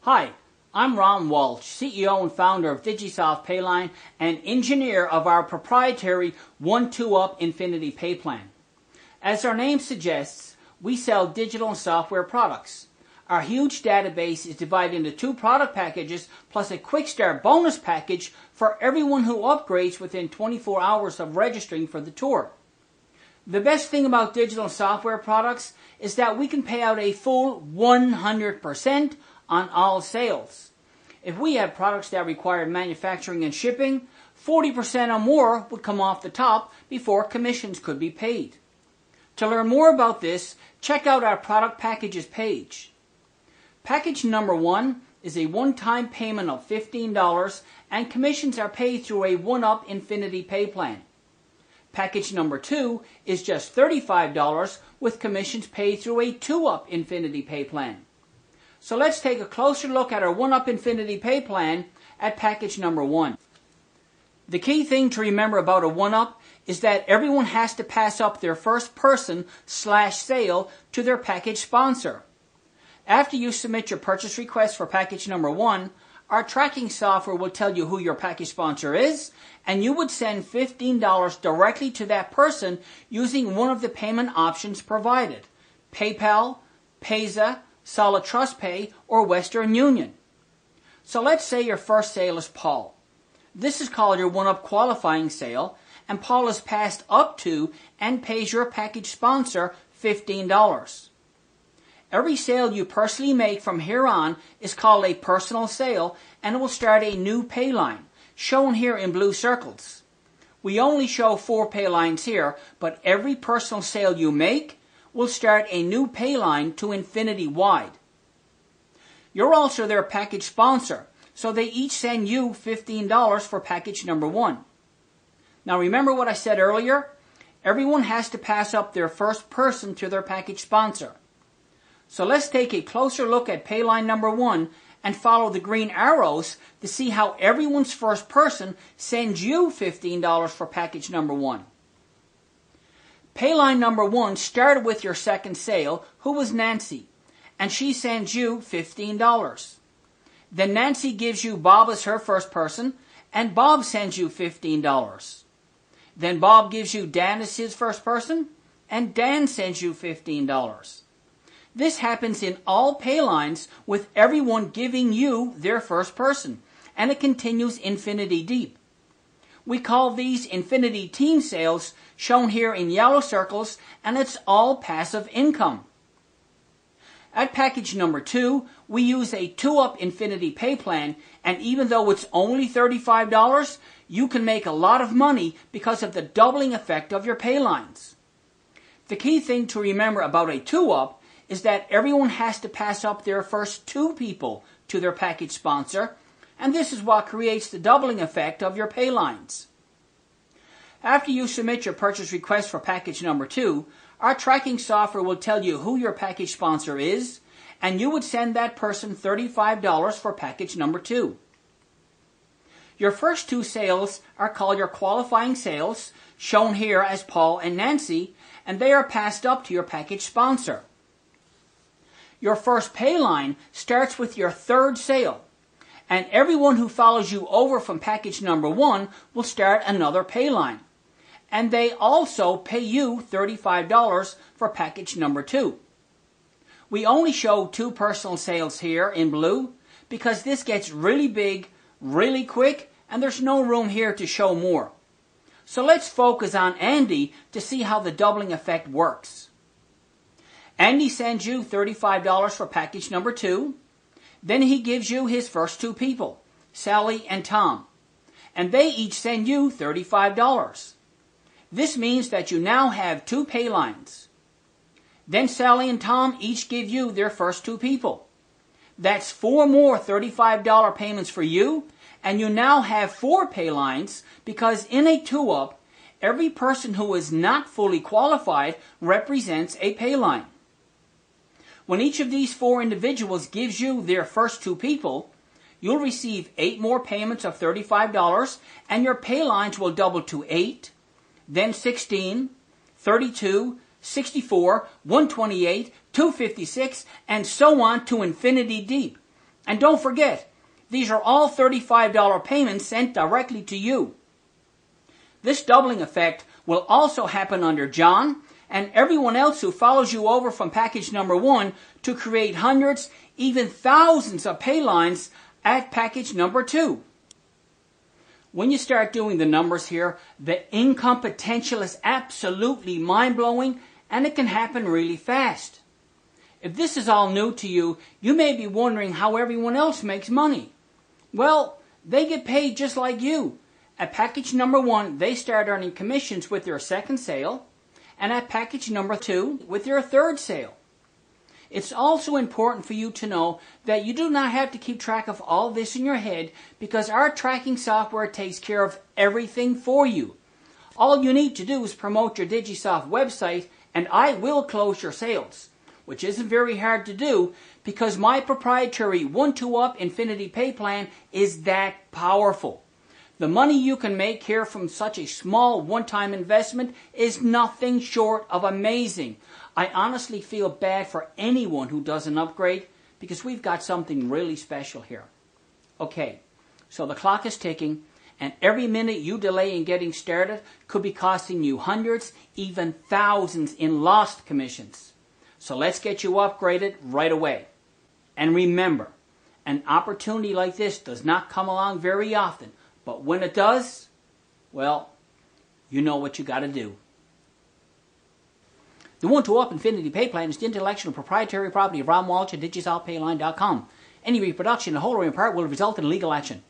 Hi, I'm Ron Walsh, CEO and founder of Digisoft Payline and engineer of our proprietary 1-2-up Infinity Pay Plan. As our name suggests, we sell digital and software products. Our huge database is divided into 2 product packages plus a quick start bonus package for everyone who upgrades within 24 hours of registering for the tour. The best thing about digital and software products is that we can pay out a full 100% on all sales. If we had products that required manufacturing and shipping, 40% or more would come off the top before commissions could be paid. To learn more about this, check out our product packages page. Package number 1 is a one-time payment of $15 and commissions are paid through a 1-up Infinity Pay Plan. Package number 2 is just $35 with commissions paid through a 2-up Infinity Pay Plan. So let's take a closer look at our 1-up Infinity Pay Plan at package number 1. The key thing to remember about a 1-up is that everyone has to pass up their first person/sale to their package sponsor. After you submit your purchase request for package number 1, our tracking software will tell you who your package sponsor is, and you would send $15 directly to that person using one of the payment options provided: PayPal, Payza, Solid Trust Pay, or Western Union. So let's say your first sale is Paul. This is called your 1-up qualifying sale, and Paul is passed up to and pays your package sponsor $15. Every sale you personally make from here on is called a personal sale, and it will start a new pay line, shown here in blue circles. We only show 4 pay lines here, but every personal sale you make will start a new pay line to infinity wide. You're also their package sponsor, so they each send you $15 for package number 1. Now remember what I said earlier? Everyone has to pass up their first person to their package sponsor. So let's take a closer look at pay line number 1 and follow the green arrows to see how everyone's first person sends you $15 for package number 1. Payline number 1 started with your second sale, who was Nancy, and she sends you $15. Then Nancy gives you Bob as her first person, and Bob sends you $15. Then Bob gives you Dan as his first person, and Dan sends you $15. This happens in all pay lines with everyone giving you their first person, and it continues infinity deep. We call these infinity team sales, shown here in yellow circles, and it's all passive income. At package number 2, we use a 2-up Infinity Pay Plan, and even though it's only $35, you can make a lot of money because of the doubling effect of your pay lines. The key thing to remember about a 2-up is that everyone has to pass up their first 2 people to their package sponsor, and this is what creates the doubling effect of your pay lines. After you submit your purchase request for package number 2, our tracking software will tell you who your package sponsor is, and you would send that person $35 for package number 2. Your first 2 sales are called your qualifying sales, shown here as Paul and Nancy, and they are passed up to your package sponsor. Your first pay line starts with your 3rd sale, and everyone who follows you over from package number 1 will start another pay line. And they also pay you $35 for package number 2. We only show 2 personal sales here in blue because this gets really big, really quick, and there's no room here to show more. So let's focus on Andy to see how the doubling effect works. Andy sends you $35 for package number 2. Then he gives you his first 2 people, Sally and Tom, and they each send you $35. This means that you now have 2 pay lines. Then Sally and Tom each give you their first 2 people. That's 4 more $35 payments for you, and you now have 4 pay lines because in a 2-up, every person who is not fully qualified represents a pay line. When each of these 4 individuals gives you their first 2 people, you'll receive 8 more payments of $35, and your pay lines will double to 8, then 16, 32, 64, 128, 256, and so on to infinity deep. And don't forget, these are all $35 payments sent directly to you. This doubling effect will also happen under John and everyone else who follows you over from package number 1 to create hundreds, even thousands of paylines at package number 2. When you start doing the numbers here, the income potential is absolutely mind-blowing, and it can happen really fast. If this is all new to you, you may be wondering how everyone else makes money. Well, they get paid just like you. At package number 1, they start earning commissions with their second sale, and at package number 2, with their third sale. It's also important for you to know that you do not have to keep track of all this in your head, because our tracking software takes care of everything for you. All you need to do is promote your Digisoft website and I will close your sales, which isn't very hard to do because my proprietary 1-2-up Infinity Pay Plan is that powerful. The money you can make here from such a small one-time investment is nothing short of amazing. I honestly feel bad for anyone who does an upgrade because we've got something really special here. Okay, so the clock is ticking, and every minute you delay in getting started could be costing you hundreds, even thousands in lost commissions. So let's get you upgraded right away. And remember, an opportunity like this does not come along very often, but when it does, well, you know what you got to do. The 1-2-up Infinity Pay Plan is the intellectual proprietary property of Ron Walsh at Digisoft Payline.com. Any reproduction in whole or in part will result in legal action.